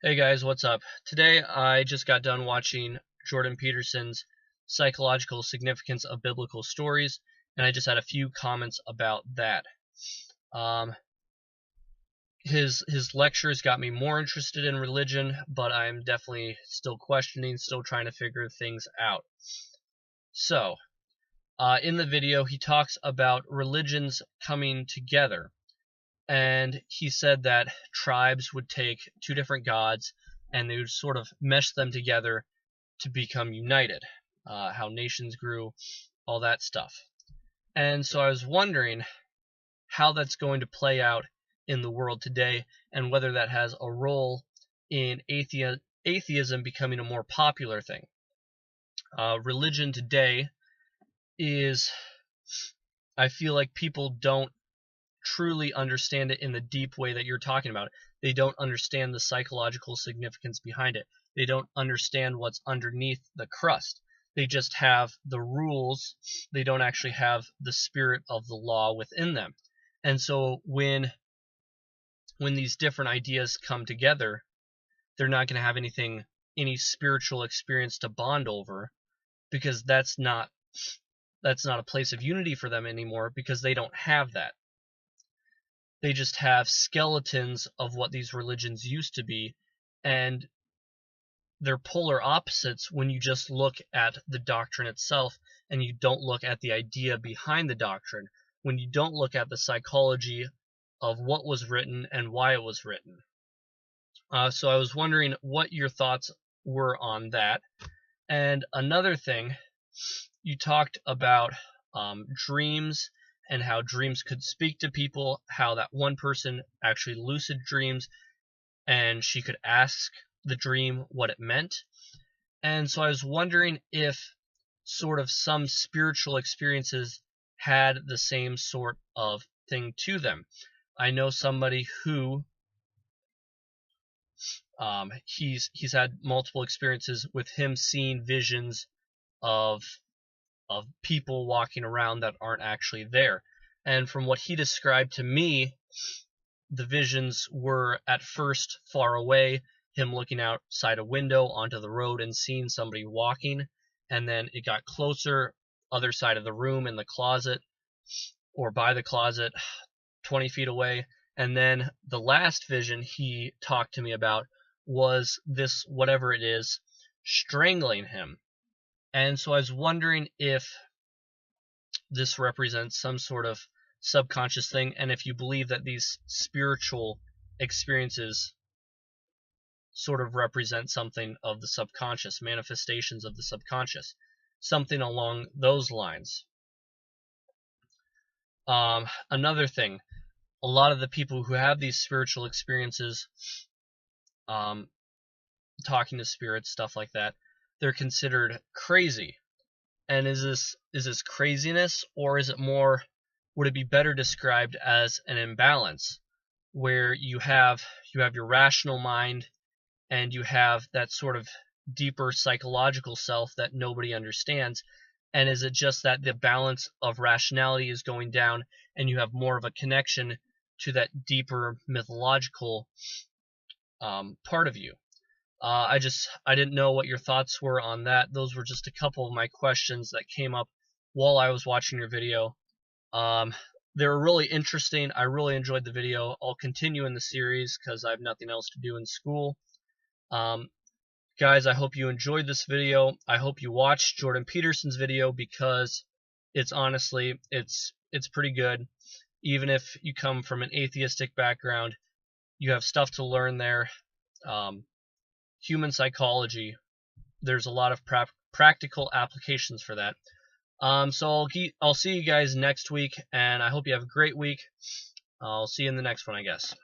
Hey guys, what's up? Today I just got done watching Jordan Peterson's Psychological Significance of Biblical Stories, and I just had a few comments about that. Um, his lectures got me more interested in religion, but I'm definitely still questioning, still trying to figure things out. So, in the video he talks about religions coming together. And he said that tribes would take two different gods and they would sort of mesh them together to become united. How nations grew, all that stuff. And so I was wondering how that's going to play out in the world today and whether that has a role in atheism becoming a more popular thing. Religion today is, I feel like people don't truly understand it in the deep way that you're talking about. They don't understand the psychological significance behind it. They don't understand what's underneath the crust. They just have the rules. They don't actually have the spirit of the law within them. And so when these different ideas come together, they're not going to have any spiritual experience to bond over, because that's not a place of unity for them anymore, because they don't have that. They just have skeletons of what these religions used to be, and they're polar opposites when you just look at the doctrine itself and you don't look at the idea behind the doctrine, when you don't look at the psychology of what was written and why it was written. So I was wondering what your thoughts were on that. And another thing, you talked about dreams and how dreams could speak to people, how that one person actually lucid dreams and she could ask the dream what it meant. And so I was wondering if sort of some spiritual experiences had the same sort of thing to them. I know somebody who he's had multiple experiences with him seeing visions of people walking around that aren't actually there. And from what he described to me, the visions were at first far away, him looking outside a window onto the road and seeing somebody walking, and then it got closer, other side of the room, in the closet or by the closet, 20 feet away. And then the last vision he talked to me about was this, whatever it is, strangling him. And so I was wondering if this represents some sort of subconscious thing, and if you believe that these spiritual experiences sort of represent something of the subconscious, manifestations of the subconscious, something along those lines. Another thing, a lot of the people who have these spiritual experiences, talking to spirits, stuff like that, they're considered crazy. And is this craziness, or is it more, would it be better described as an imbalance, where you have your rational mind and you have that sort of deeper psychological self that nobody understands? And is it just that the balance of rationality is going down and you have more of a connection to that deeper mythological part of you? I didn't know what your thoughts were on that. Those were just a couple of my questions that came up while I was watching your video. They were really interesting. I really enjoyed the video. I'll continue in the series because I have nothing else to do in school. Guys, I hope you enjoyed this video. I hope you watched Jordan Peterson's video, because it's honestly, it's pretty good. Even if you come from an atheistic background, you have stuff to learn there. Human psychology, there's a lot of practical applications for that. So I'll see you guys next week, and I hope you have a great week. I'll see you in the next one, I guess.